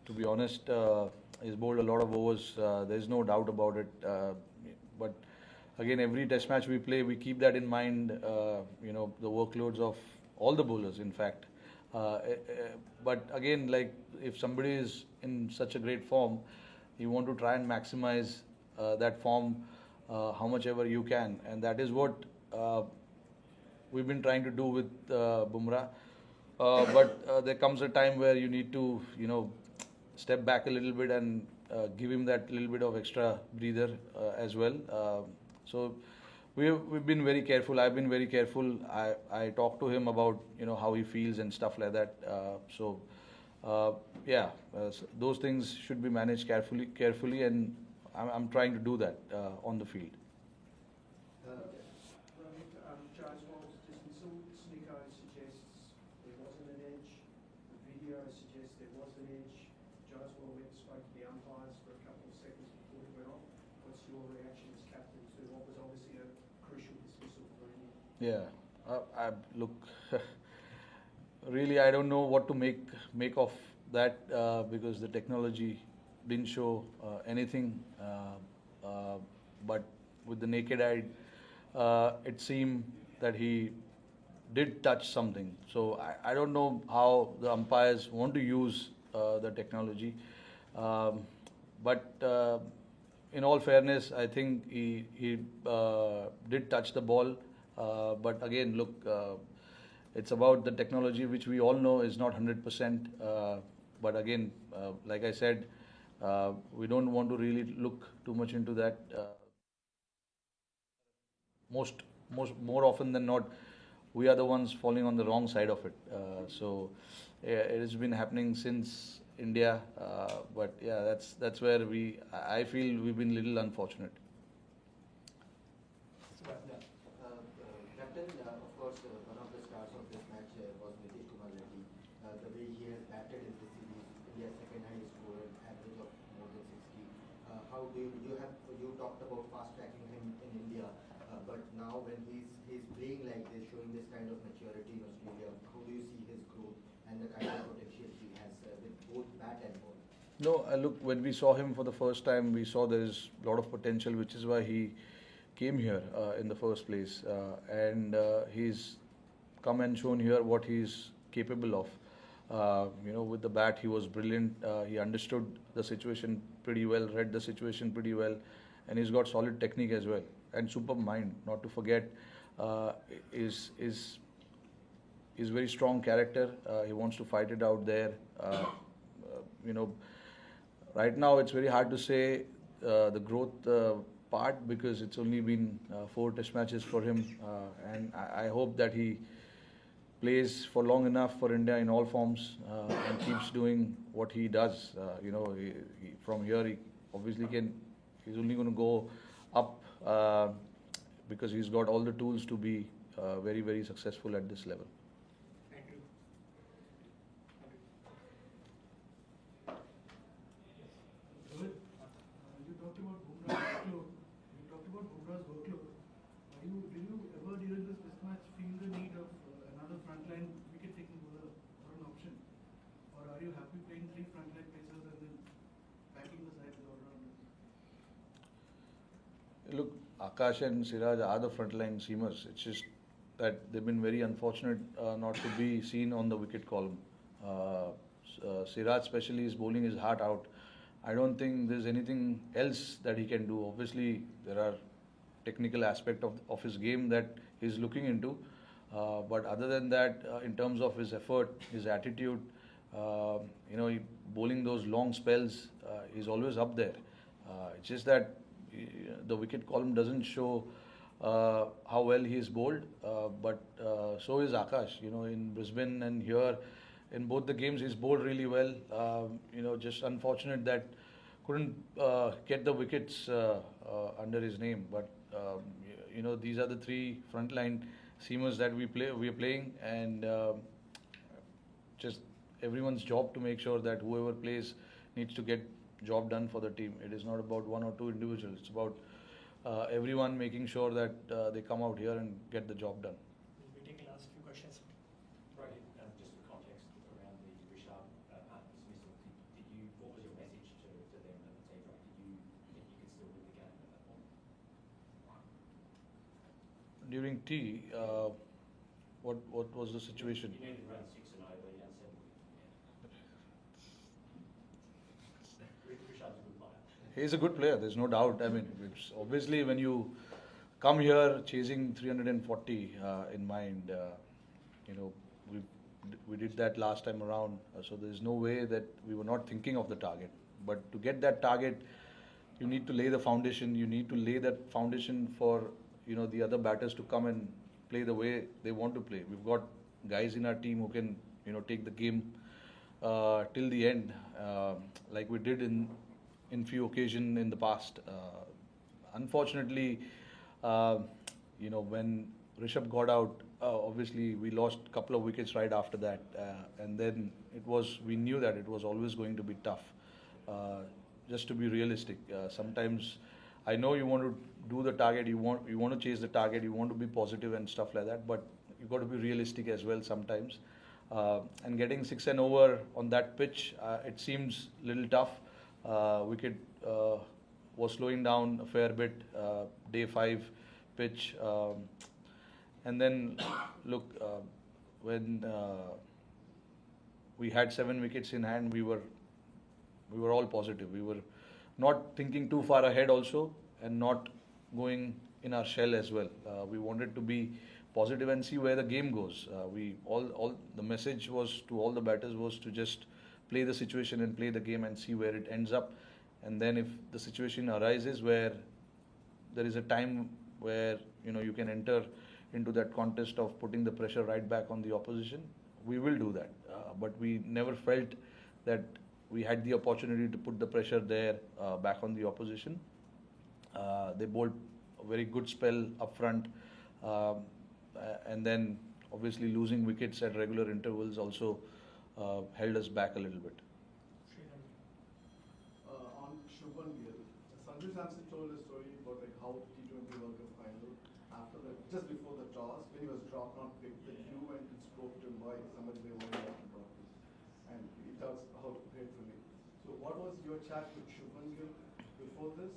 To be honest, he's bowled a lot of overs. There's no doubt about it. But again, every test match we play, we keep that in mind. The workloads of all the bowlers, in fact. But again, like if somebody is in such a great form, you want to try and maximize that form how much ever you can, and that is what we've been trying to do with Bumrah. But there comes a time where you need to, step back a little bit and give him that little bit of extra breather as well. So we've been very careful. I've been very careful. I talk to him about how he feels and stuff like that. Those things should be managed carefully, and I'm trying to do that on the field. Rohit, Jaiswal's dismissal, Sneeko suggests there wasn't an edge. The video suggests there was an edge. Jaiswal went and spoke to the umpires for a couple of seconds before he went off. What's your reaction as captain to what was obviously a crucial dismissal for India? Yeah, look. Really, I don't know what to make of that because the technology didn't show anything. But with the naked eye, it seemed that he did touch something. So I don't know how the umpires want to use the technology. But in all fairness, I think he did touch the ball. But again, look, it's about the technology, which we all know is not 100%. But again, like I said, we don't want to really look too much into that. More often than not, we are the ones falling on the wrong side of it. It has been happening since India. But yeah, that's where I feel we've been a little unfortunate. Captain, of course, one of the stars of this match was Nitish Kumar Reddy. The way he has batted in this series, India's second highest score, an average of more than 60. How do you talked about fast tracking him in India, but now when he's playing like this, showing this kind of maturity in Australia, how do you see his growth and the kind of potential he has with both bat and ball? No, look, when we saw him for the first time, we saw there's a lot of potential, which is why he came here in the first place. And he's come and shown here what he's capable of. With the bat, he was brilliant. He understood the situation pretty well, read the situation pretty well, and he's got solid technique as well. And superb mind, not to forget, is very strong character. He wants to fight it out there. Right now it's very hard to say the growth part because it's only been 4 test matches for him, and I hope that he plays for long enough for India in all forms and keeps doing what he does. From here he obviously he's only going to go up because he's got all the tools to be very, very successful at this level. Thank you. Rohit, you talked about Bumrah's workload. Did you ever during this test match feel the need of another frontline wicket-taking bowler or an option? Or are you happy playing 3 frontline pacers and then packing the side with all-rounders? Look, Akash and Siraj are the frontline seamers. It's just that they've been very unfortunate not to be seen on the wicket column. Siraj especially is bowling his heart out. I don't think there's anything else that he can do. Obviously, there are technical aspect of his game that he's looking into. But other than that, in terms of his effort, his attitude, bowling those long spells, he's always up there. It's just that the wicket column doesn't show how well he's bowled, but so is Akash. In Brisbane and here, in both the games, he's bowled really well. Just unfortunate that couldn't get the wickets under his name. But these are the 3 frontline seamers that we are playing, and just everyone's job to make sure that whoever plays needs to get job done for the team. It is not about 1 or 2 individuals. It's about everyone making sure that they come out here and get the job done. We'll be taking last few questions. Right, just for context around the Rishabh dismissal, did you During tea, what was the situation? You needed run 6 and over, yeah, 7. Rishabh's a good player. He's a good player. There's no doubt. I mean, it's obviously when you come here chasing 340 in mind, you know, we did that last time around. So there's no way that we were not thinking of the target. But to get that target, you need to lay the foundation. You need to lay that foundation for the other batters to come and play the way they want to play. We've got guys in our team who can take the game till the end, like we did in few occasions in the past. Unfortunately, when Rishabh got out, obviously we lost a couple of wickets right after that, and then we knew that it was always going to be tough. Just to be realistic, sometimes I know you want to do the target, you want to chase the target, you want to be positive and stuff like that, but you got to be realistic as well sometimes. And getting 6 and over on that pitch, it seems a little tough. Wicket was slowing down a fair bit, day 5 pitch. And then, look, when we had 7 wickets in hand, we were all positive. We were not thinking too far ahead also, and not going in our shell as well. We wanted to be positive and see where the game goes. The message was to all the batters was to just play the situation and play the game and see where it ends up. And then if the situation arises where there is a time where you can enter into that contest of putting the pressure right back on the opposition, we will do that. But we never felt that we had the opportunity to put the pressure there back on the opposition. They bowled a very good spell up front, and then obviously losing wickets at regular intervals also held us back a little bit. On Shubman Gill, Sanju Samson told a story about how T20 World Cup final just before the toss, when he was dropped, not picked, that you went and spoke to him why somebody may want to drop him, and he talks how painfully. So what was your chat with Shubman Gill before this,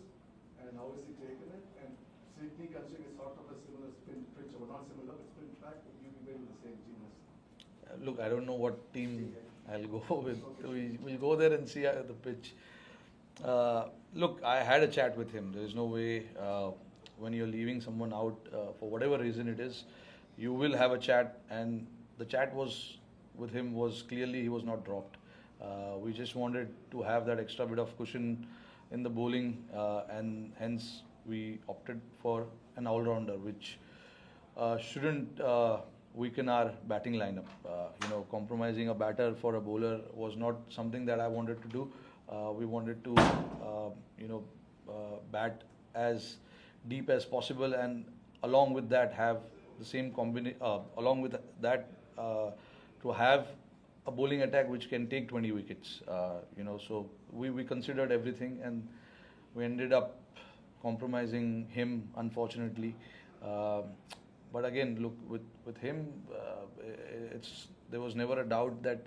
and how has he taken it? And Sydney, considering is sort of a similar spin pitch, or not similar, but spin track, would you be with the same team as? Look, I don't know what team I'll go with. We'll go there and see the pitch. Look, I had a chat with him. There is no way when you're leaving someone out for whatever reason it is, you will have a chat, and the chat was with him was clearly he was not dropped. We just wanted to have that extra bit of cushion in the bowling, and hence we opted for an all-rounder, which shouldn't weaken our batting lineup. Compromising a batter for a bowler was not something that I wanted to do. We wanted to, bat as deep as possible, and along with that have the same combination. Along with that, to have a bowling attack which can take 20 wickets. So we considered everything, and we ended up compromising him, unfortunately. But again, look, with him, there was never a doubt that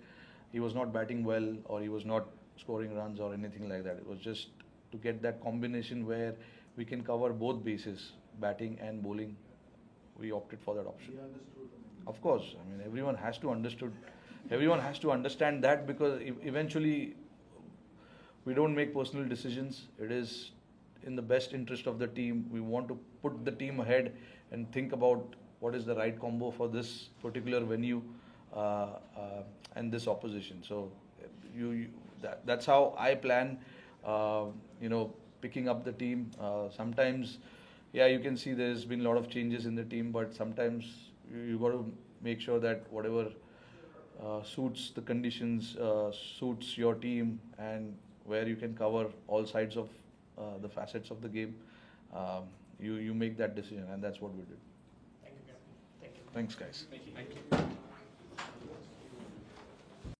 he was not batting well or he was not scoring runs or anything like that. It was just to get that combination where we can cover both bases, batting and bowling. We opted for that option. He understood. Of course, I mean everyone has to understand that, because eventually we don't make personal decisions. It is in the best interest of the team. We want to put the team ahead and think about what is the right combo for this particular venue and this opposition. So that's how I plan. Picking up the team. Sometimes, you can see there's been a lot of changes in the team, but sometimes you got to make sure that whatever suits the conditions, suits your team, and where you can cover all sides of the facets of the game, you make that decision, and that's what we did. Thank you, Captain. Thank you. Thanks, guys. Thank you.